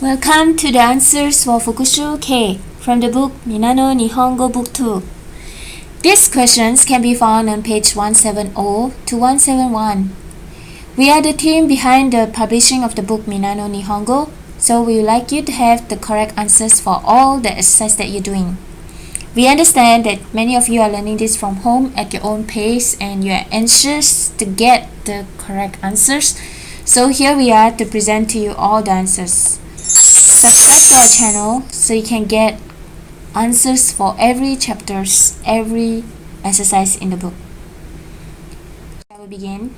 Welcome to the answers for FUKUSHUU K from the book Minna No Nihongo Book 2. These questions can be found on page 170 to 171. We are the team behind the publishing of the book Minna No Nihongo, so we would like you to have the correct answers for all the exercises that you're doing. We understand that many of you are learning this from home at your own pace and you are anxious to get the correct answers. So here we are to present to you all the answers. Subscribe to our channel so you can get answers for every chapters, every exercise in the book. Shall we begin?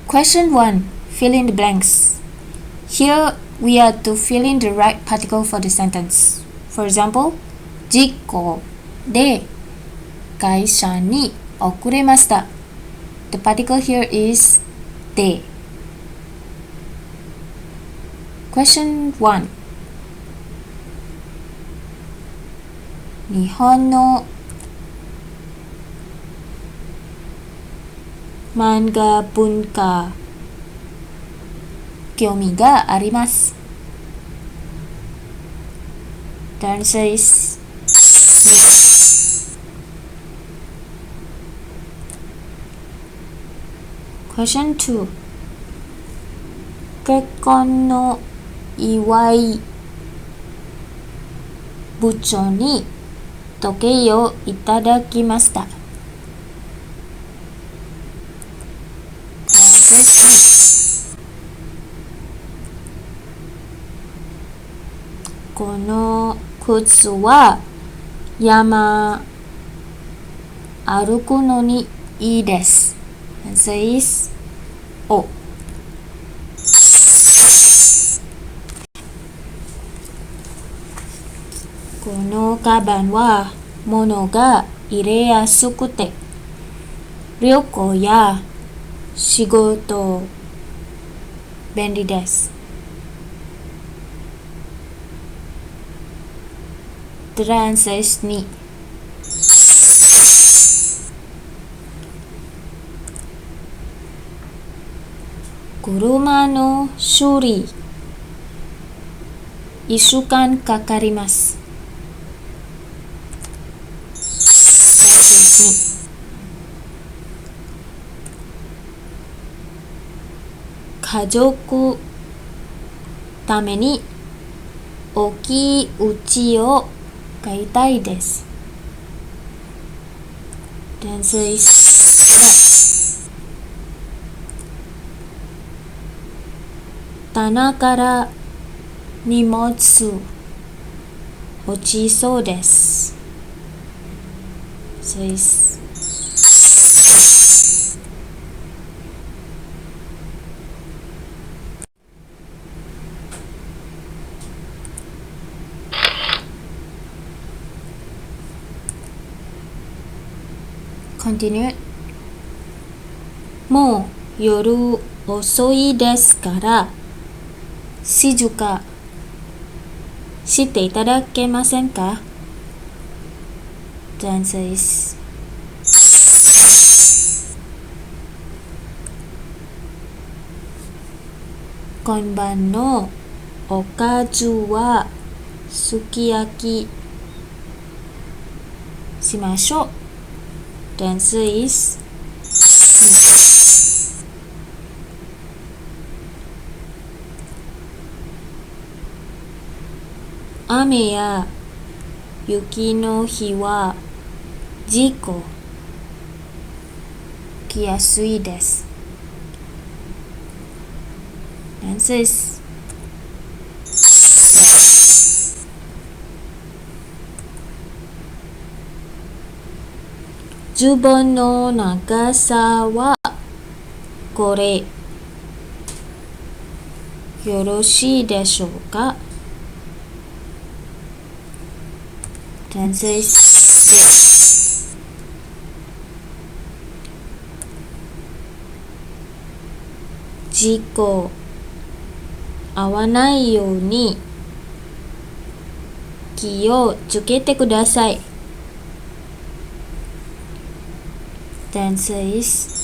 Question 1. Fill in the blanks. Here we are to fill in the right particle for the sentence. For example, 事故で会社に遅れました. The particle here is で. Question 1. 日本の漫画文化興味があります. The answer is 2. Question 2. 結婚の祝い部長に時計をいただきました. The answer is この靴は山歩くのにいいです. Answer is O.このカバンは物が入れやすくて旅行や仕事便利です. The answer is 2. Kuruma no shuri 1週間かかります. The answer is 2. 家族ために大きい家を買いたいです. The answer is 棚から荷物落ちそうです. So is もう夜遅いですから静かしていただけませんか? The answer is 今晩のおかずはすき焼きしましょう. The answer is 雨や雪の日は事故起やすいです. The answer is ズボンの長さはこれよろしいでしょうか? The answer is 事故合わないように気をつけてください. The answer is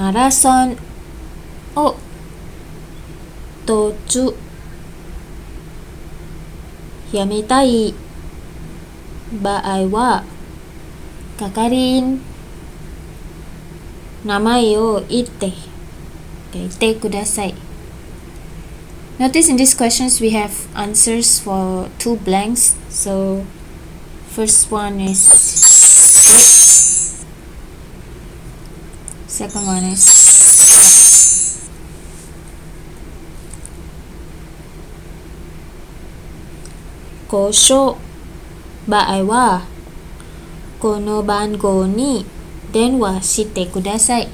マラソンを途中やめたい場合は係員名前を言ってください。Notice in these questions we have answers for two blanks. So first one is second one is故障場合はこの番号に電話してください。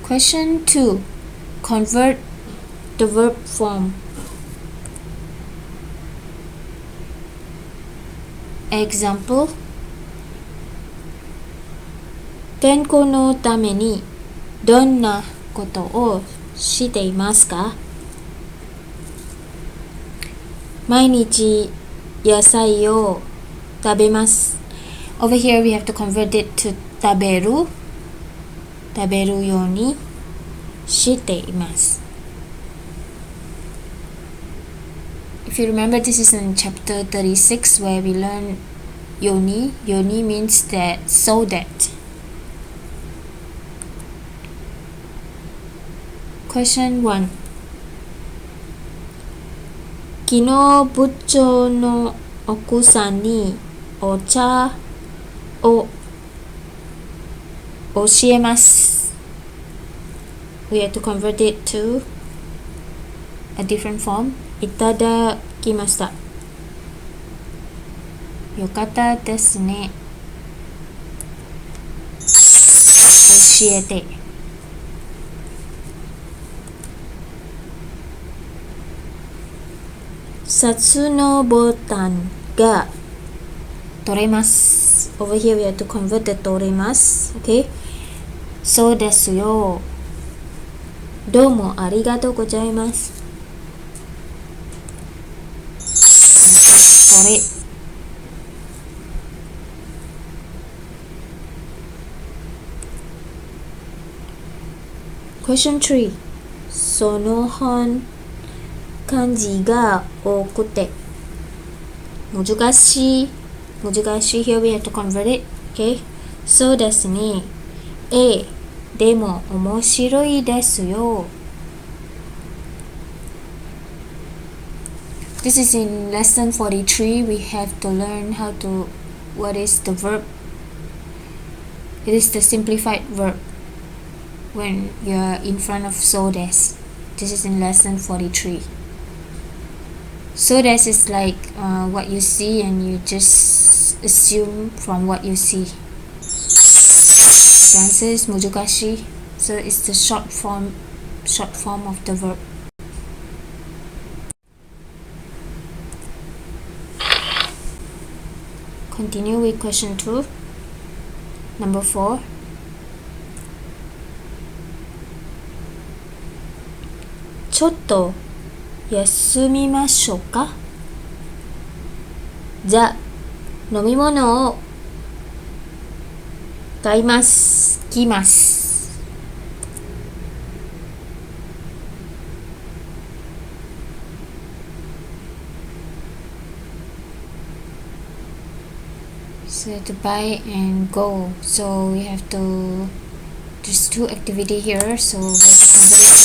Question 2. Convert the verb form. Example. 健康のためにどんなことをしていますか？毎日野菜を食べます。Over here we have to convert it to 食べるようにしています。If you remember, this is in chapter 36 where we learn yoni. Yoni means that, so that. Question 1. 昨日部長の奥さんにお茶を教えます。We have to convert it to a different form. いただきました。よかったですね。教えて。札のボタンが取れます。Over here we have to convert the 取れます。Okay? そうですよ。どうもありがとうございます。これ。Question 3. その本漢字が多くて難しい here we have to convert it. Okay? そうですね。A でも面白いですよ。This is in lesson 43. We have to learn what is the verb. It is the simplified verb when you are in front of so des. This is in lesson 43. So des is like what you see and you just assume from what you see. The answer is mujugashi. So it's the short form of the verb. Continue with question 2. Number 4. ちょっと休みましょうか。じゃあ飲み物を買います。来ます。So to buy and go. So we have to. There's two activity here. So we have to convert it to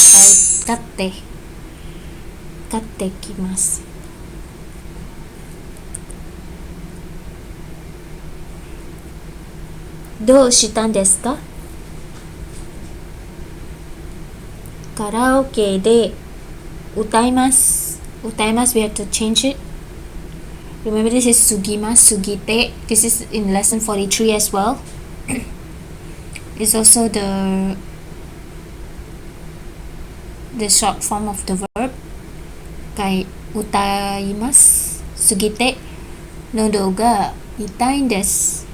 買ってきます。どうしたんですか？カラオケで歌います。歌います。We have to change it. Remember this is sugimasu, sugite. This is in lesson 43 as well. It's also the short form of the verb. 歌います。すぎて喉が痛いんです。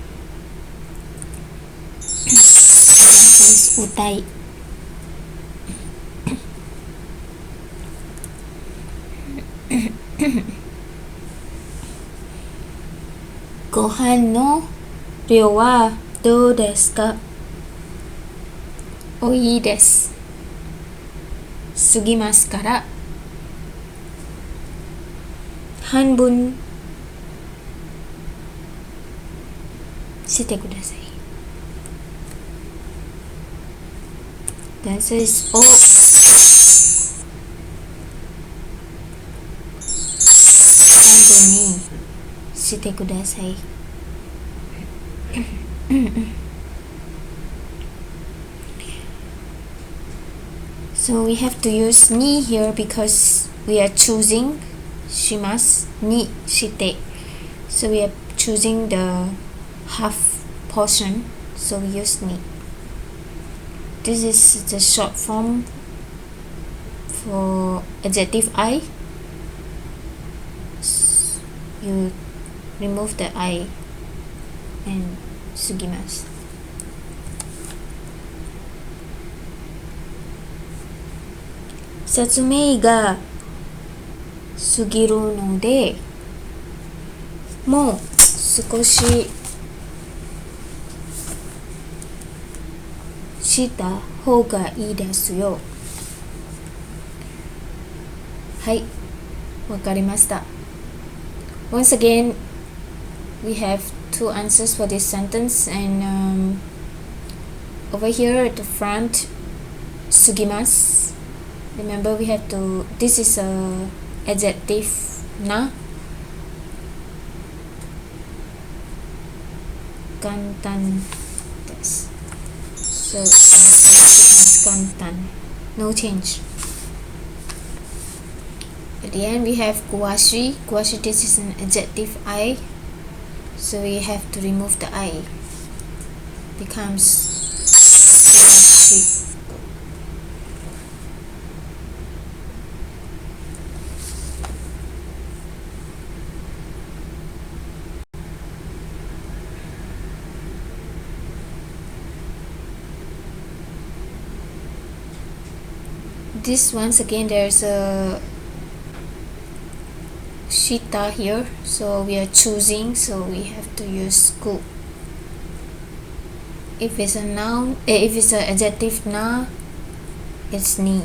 歌い。ご飯の量はどうですか？多いです。過ぎますから半分してください。The answer is O. 半分にしてください。So we have to use ni here because we are choosing しますにして So we are choosing the half portion, so we use ni. This is the short form for adjective I. You remove the I and 過ぎます。説明が過ぎるのでもう少しした方がいいですよ。はい、わかりました。Once again, we have two answers for this sentence, and over here at the front, 過ぎます。Remember, we have to. This is a adjective な。簡単です。So it becomes 簡単。No change. At the end, we have 詳しい。詳しい This is an adjective I. So we have to remove the I. Becomes 詳しい。This once again there's a shita here, so we are choosing, so we have to use ku. If it's a noun, if it's an adjective na, it's ni.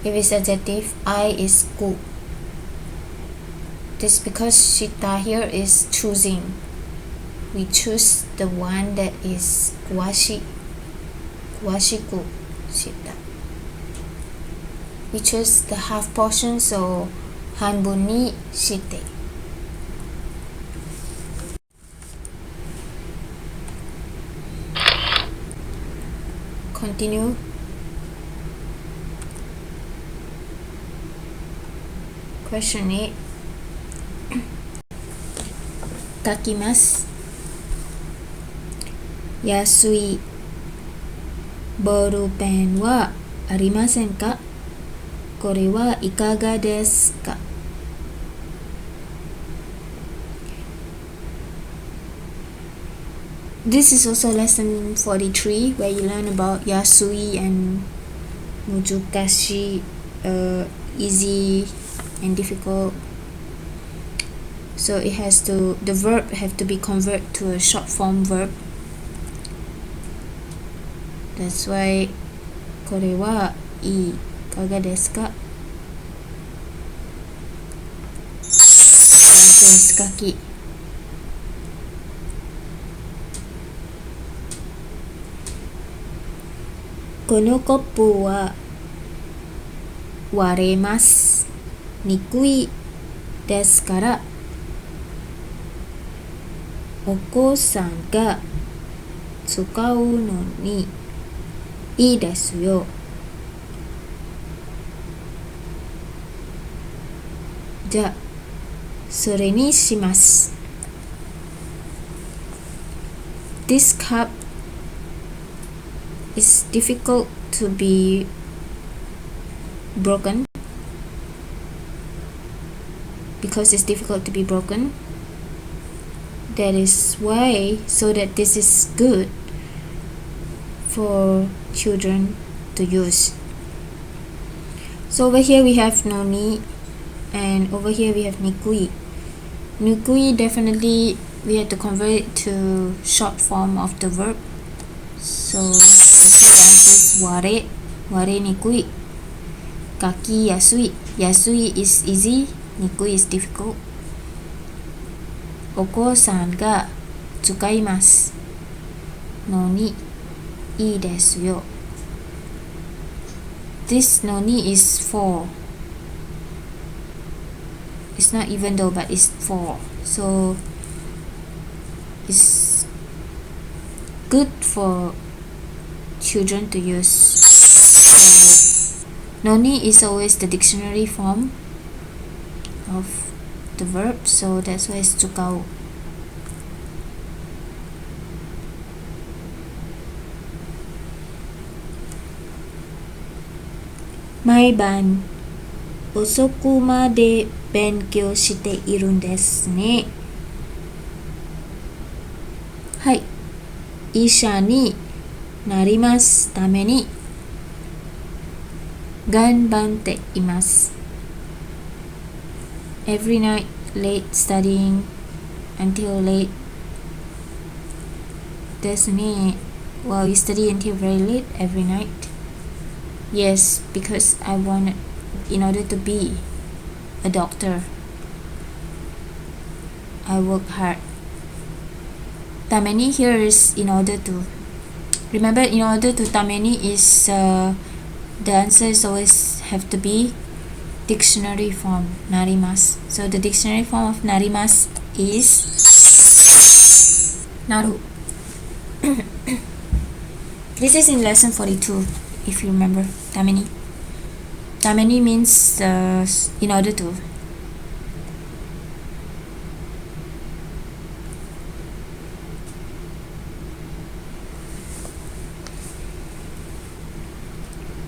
If it's adjective I, is ku. This because shita here is choosing. We choose the one that is kuwashi. Kuwashi ku shita. We choose the half portion, so 半分にして。Continue. Question 8. 書きます。安いボールペンはありませんか？これはいかがですか？ This is also lesson 43 where you learn about yasui and mujukashi, easy and difficult. So it has to, the verb have to be converted to a short form verb. That's why これはいかがですか？書き。このコップは割れます。にくいですからお子さんが使うのにいいですよ。じゃあそれにします。This cup is difficult to be broken because it's difficult to be broken. That is why, so that this is good for children to use. So over here we have noni, and over here we have nikui. Nikui definitely we have to convert it to short form of the verb. So this ware, ware nikui. Kaki yasui, yasui is easy, nikui is difficult. Oko-san ga tsukaimasu no ni ii desu yo. This no ni is for. It's not even though, but it's for. So it's good for children to use. So noni is always the dictionary form of the verb, so that's why it's tsukau. Maiban osoku made benkyou shite irun desu ne. はい。医者になりますために頑張っています。Every night late studying until late ですね。Well, you study until very late every night. Yes, because I wanted, in order to be a doctor, I work hard. Tameni here is in order to. Remember, in order to tameni is the answer is always have to be dictionary form narimasu. So the dictionary form of narimasu is naru. This is in lesson 42, if you remember. Tameni. Tameni means in order to.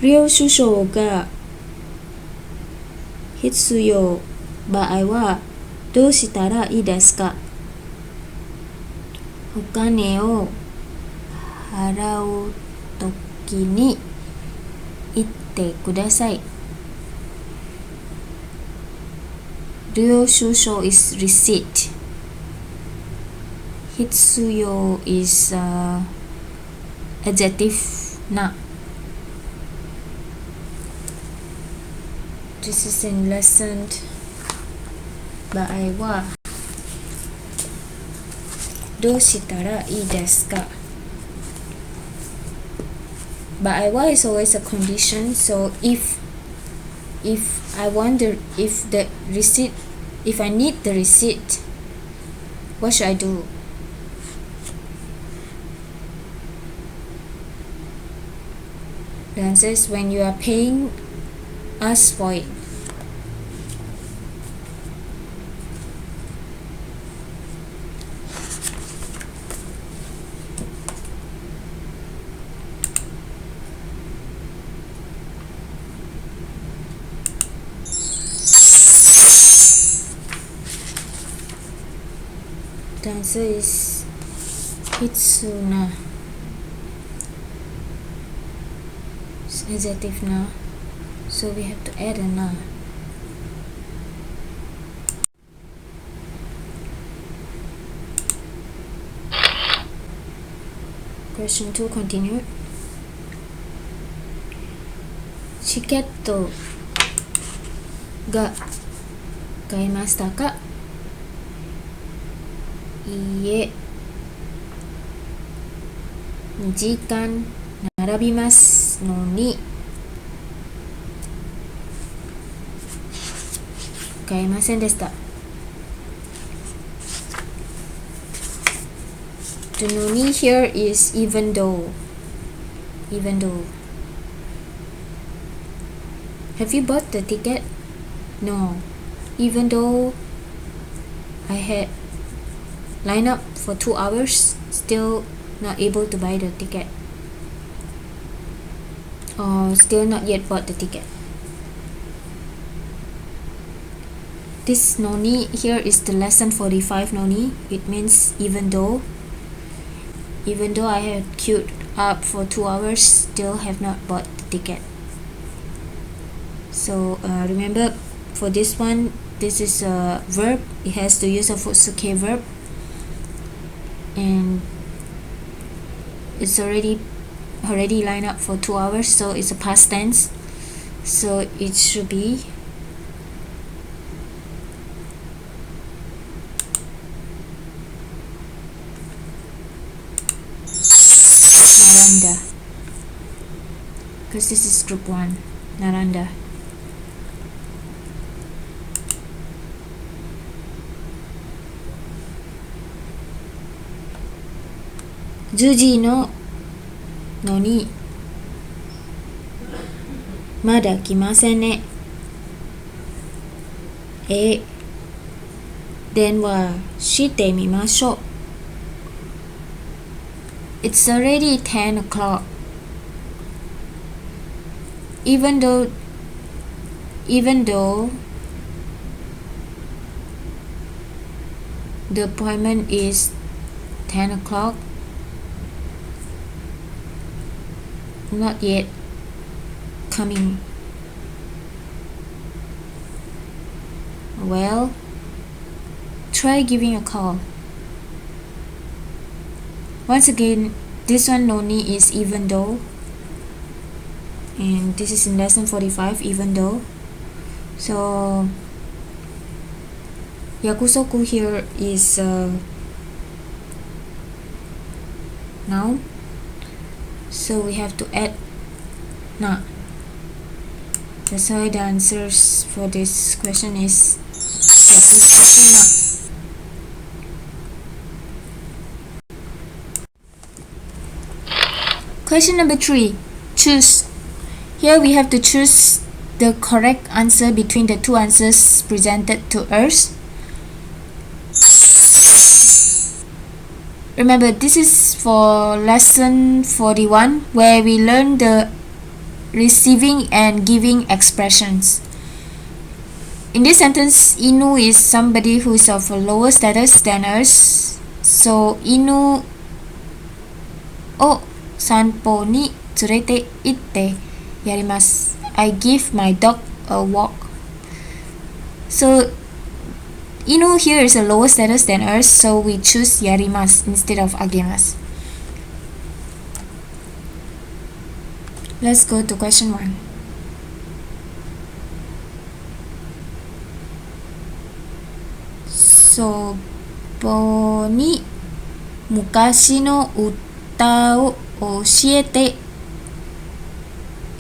Ryōshūshōが必要場合はどうしたらいいですか？お金を払うときに言ってください。ryōshūshō is receipt. 必要 is adjective な。This is in lesson 場合はどうしたらいいですか？場合は is always a condition. So if I wonder if the receipt, if I need the receipt, what should I do? The answer is when you are paying us for it. The answer is hitsuna. It's adjective na. So we have to add a na. Question 2 continued. チケットが買いましたか？いいえ。2時間並びますのに買えませんでした。The noni here is even though. Even though. Have you bought the ticket? No. Even though I had lined up for 2 hours, still not able to buy the ticket. Or still not yet bought the ticket. This noni here is the lesson 45 noni. It means even though I had queued up for 2 hours, still have not bought the ticket. So remember, for this one, this is a verb. It has to use a FUKUSHUU K verb. and it's already lined up for 2 hours, so it's a past tense, so it should be naranda, because this is group 1. naranda. Juji no noni mada kimasen ne. Den wa shite mimashou. It's already 10 o'clock. Even though the appointment is 10 o'clock, not yet coming. Well, try giving a call. Once again, this one noni is even though, and this is in lesson 45, even though. So yakusoku here is noun, so we have to add na. That's why the answers for this question is yakusoku na. Question number 3. Choose. Here we have to choose the correct answer between the two answers presented to us. Remember, this is for lesson 41, where we learn the receiving and giving expressions. In this sentence, inu is somebody who is of a lower status than us. So inu o sanpo ni tsurete itte yarimasu. I give my dog a walk. So inu here is a lower status than us, so we choose yarimasu instead of agemasu. Let's go to question 1. Sobo ni mukashi no uta o oshiete.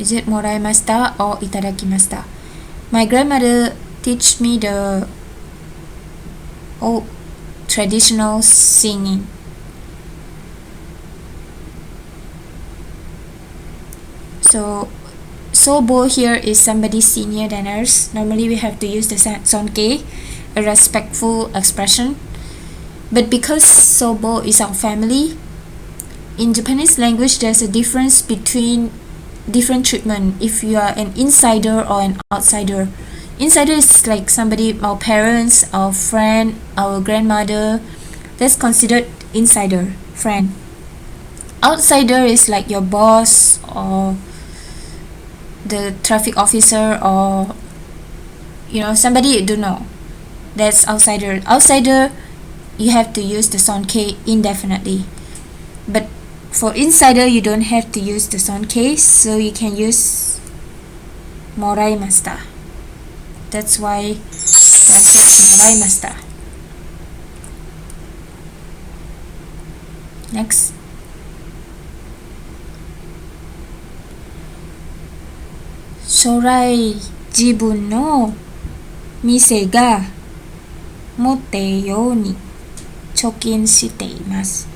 Is it moraimashita or itadakimashita? My grandmother teach me the old traditional singing. So sobo here is somebody senior than us. Normally we have to use the sonke, a respectful expression. But because sobo is our family, in Japanese language there's a difference between different treatment if you are an insider or an outsider. Insider is like somebody, our parents, our friend, our grandmother. That's considered insider, friend. Outsider is like your boss or the traffic officer, or somebody you don't know. That's outsider. Outsider, you have to use the sonke indefinitely. But for insider, you don't have to use the sonke, so you can use moraimashita. That's why the answer is moraimashita. Next. Shorai jibun no mise ga motte you ni chokin shite imasu.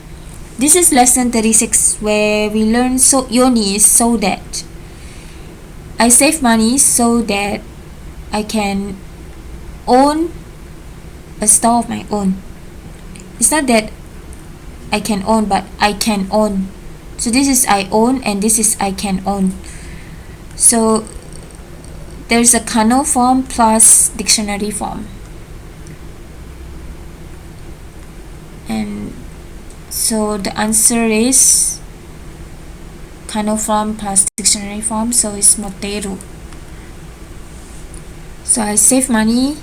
This is lesson 36, where we learn yoni is so that. I save money so that I can own a store of my own. It's not that I can own, but I can own. So this is I own and this is I can own. So there's a kano form plus dictionary form. And so the answer is kano form plus dictionary form, so it's moteru. So I save money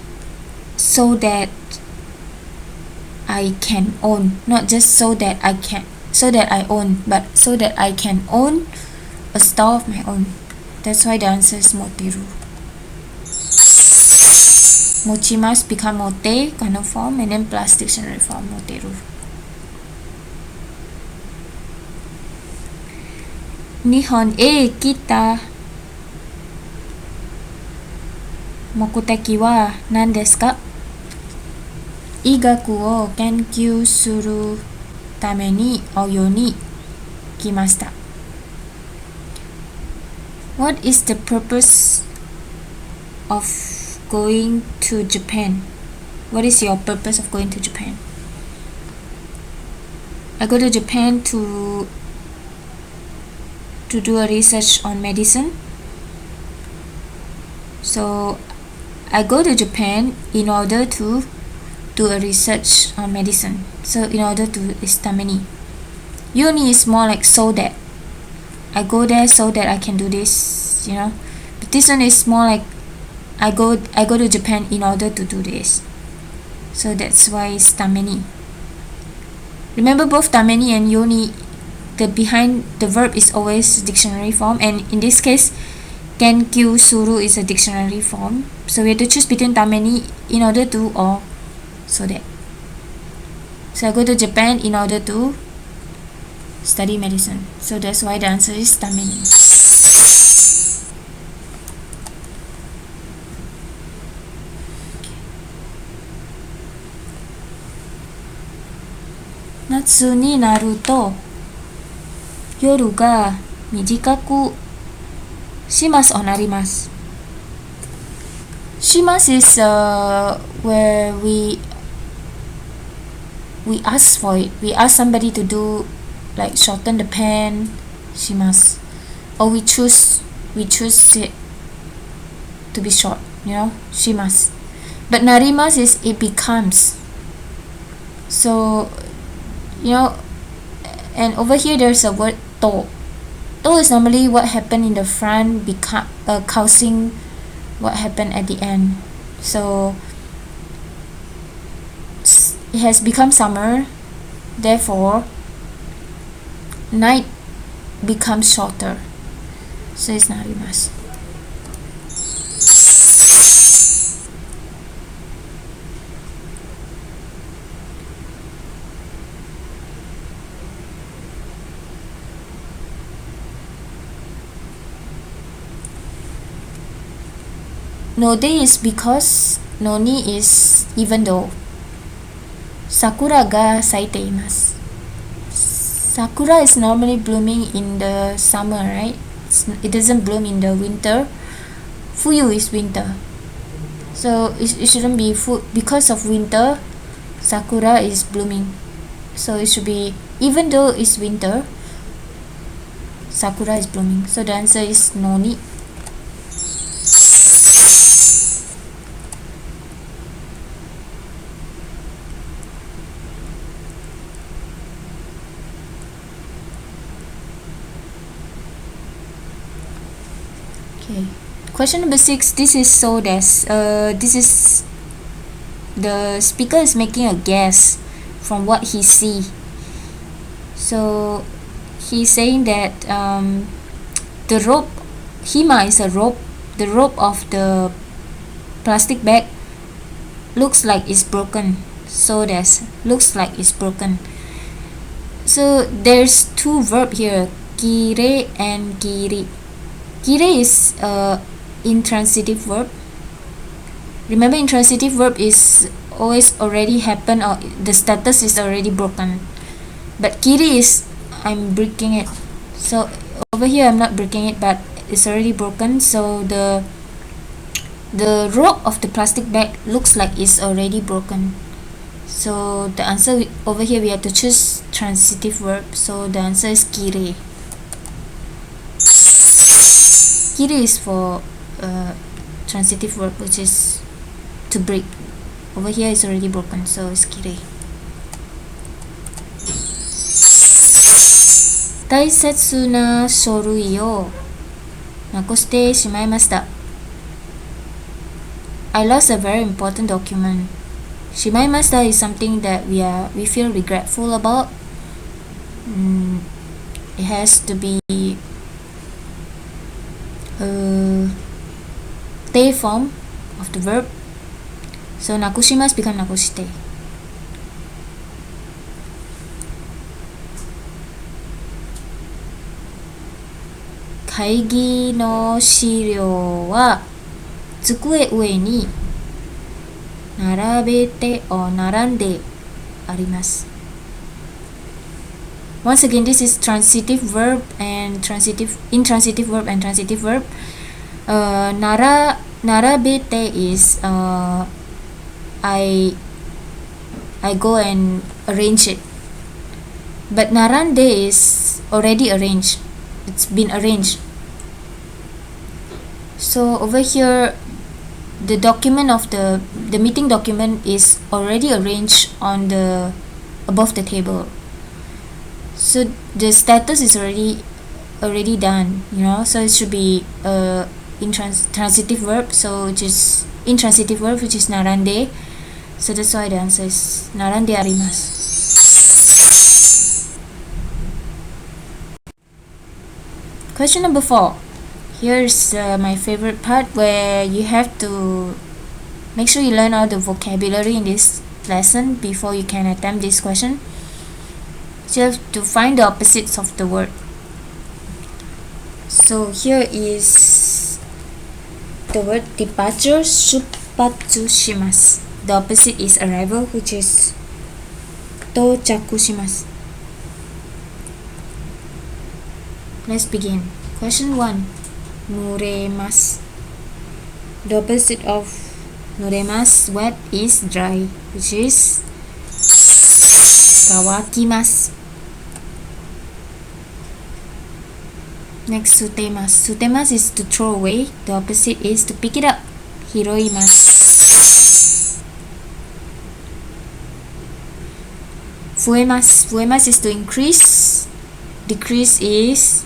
so that I can own, not just so that I own, but so that I can own a store of my own. That's why the answer is moteru. Mochimasu become mote, kind of form, and then plus dictionary form, moteru. Nihon e kita mokuteki wa nan desu ka? 医学を研究するためにオヨに来ました。What is the purpose of going to Japan? What is your purpose of going to Japan? I go to Japan to do a research on medicine. So I go to Japan in order to do a research on medicine. So in order to is tameni. Uni is more like so that I go there so that I can do this, you know. But this one is more like I go to Japan in order to do this. So that's why it's tameni. Remember, both tameni and yoni, the behind the verb is always dictionary form, and in this case kenkyu suru is a dictionary form. So we have to choose between tameni in order to or so that. So I go to Japan in order to study medicine. So that's why the answer is tameni. Natsu ni naru to yoru ga mijikaku shimasu or narimasu. Shimasu is where we ask for it. We ask somebody to do, like, shorten the pen, shimasu, or we choose it to be short, you know, shimasu. But narimasu is it becomes. So, you know, and over here there's a word to. To is normally what happened in the front causing what happened at the end. So it has become summer, therefore night becomes shorter. So it's narimasu. Node is because, noni is even though. Sakura ga saite imasu. Sakura is normally blooming in the summer, right? It doesn't bloom in the winter. Fuyu is winter. So it shouldn't be because of winter, sakura is blooming. So it should be even though it's winter, sakura is blooming. So the answer is noni. Okay. Question number 6. This is so des. This is the speaker is making a guess from what he see. So he's saying that the rope, hima is a rope. The rope of the plastic bag looks like it's broken. So des looks like it's broken. So there's two verb here, kire and kiri. Kire is intransitive verb. Remember, intransitive verb is always already happened or the status is already broken. But kiri is I'm breaking it. So over here I'm not breaking it, but it's already broken. So the rope of the plastic bag looks like it's already broken. So the answer over here we have to choose transitive verb. So the answer is kire. Kiri is for transitive verb, which is to break. Over here is already broken, so it's kiri. 大切な書類をなくしてしまいました。I lost a very important document. Shimaimashita is something that we feel regretful about. It has to be te form of the verb. So nakushimasu become nakushite. Kaigi no shiryou wa tsukue ue ni narabete o narande arimasu. Once again, this is intransitive verb and transitive verb. Narabete is I go and arrange it, but narande is already arranged. It's been arranged. So over here, the document of the meeting document is already arranged on the above the table. So the status is already done, so it should be transitive verb, so which is intransitive verb, which is narande. So that's why the answer is narande arimasu. Question number 4. Here's my favorite part, where you have to make sure you learn all the vocabulary in this lesson before you can attempt this question. So you have to find the opposites of the word. So here is the word departure, shuppatsu shimasu. The opposite is arrival, which is tochaku shimasu. Let's begin. Question 1. Nuremasu. The opposite of nuremasu, wet, is dry, which is kawakimasu. Next, sutemasu. Sutemasu is to throw away. The opposite is to pick it up. Hiroimasu. Fuemasu. Fuemasu is to increase. Decrease is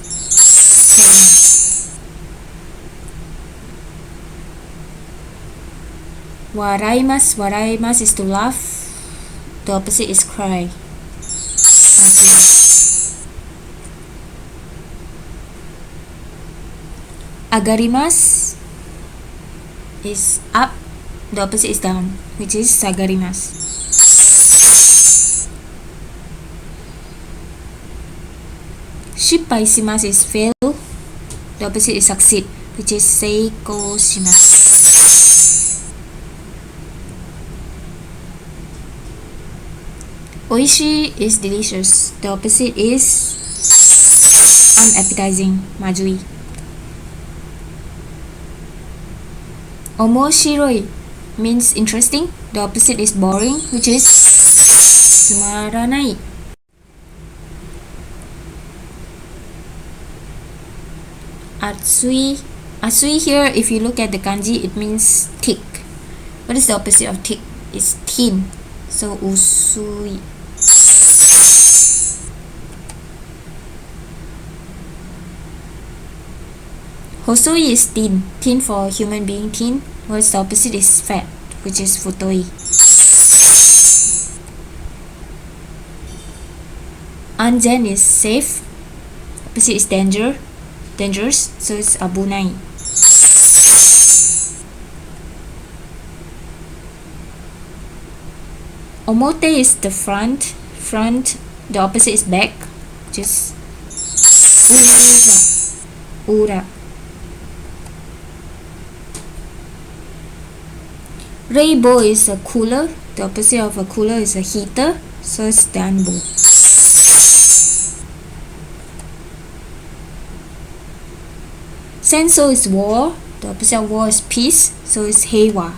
seimasu. Waraimasu. Waraimasu is to laugh. The opposite is cry. Agarimasu is up. The opposite is down, which is sagarimasu. Shippai shimasu is fail. The opposite is succeed, which is seiko shimasu. Oishii is delicious. The opposite is unappetizing, majui. Omoshiroi means interesting. The opposite is boring, which is sumaranai. Atsui. Atsui here, if you look at the kanji, it means thick. What is the opposite of thick? It's thin. So usui. Hosoi is thin. Thin for human being, thin. Whereas the opposite is fat, which is futoi. Anzen is safe. Opposite is dangerous. So it's abunai. Omote is the front. The opposite is back, which is ura. Reibo is a cooler. The opposite of a cooler is a heater, so it's danbo. Senso is war. The opposite of war is peace, so it's heiwa.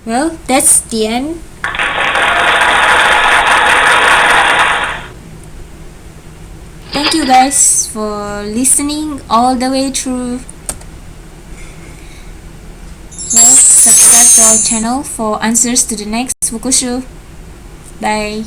Well, that's the end. Thank you guys for listening all the way through. Well, subscribe to our channel for answers to the next FUKUSHUU. Bye.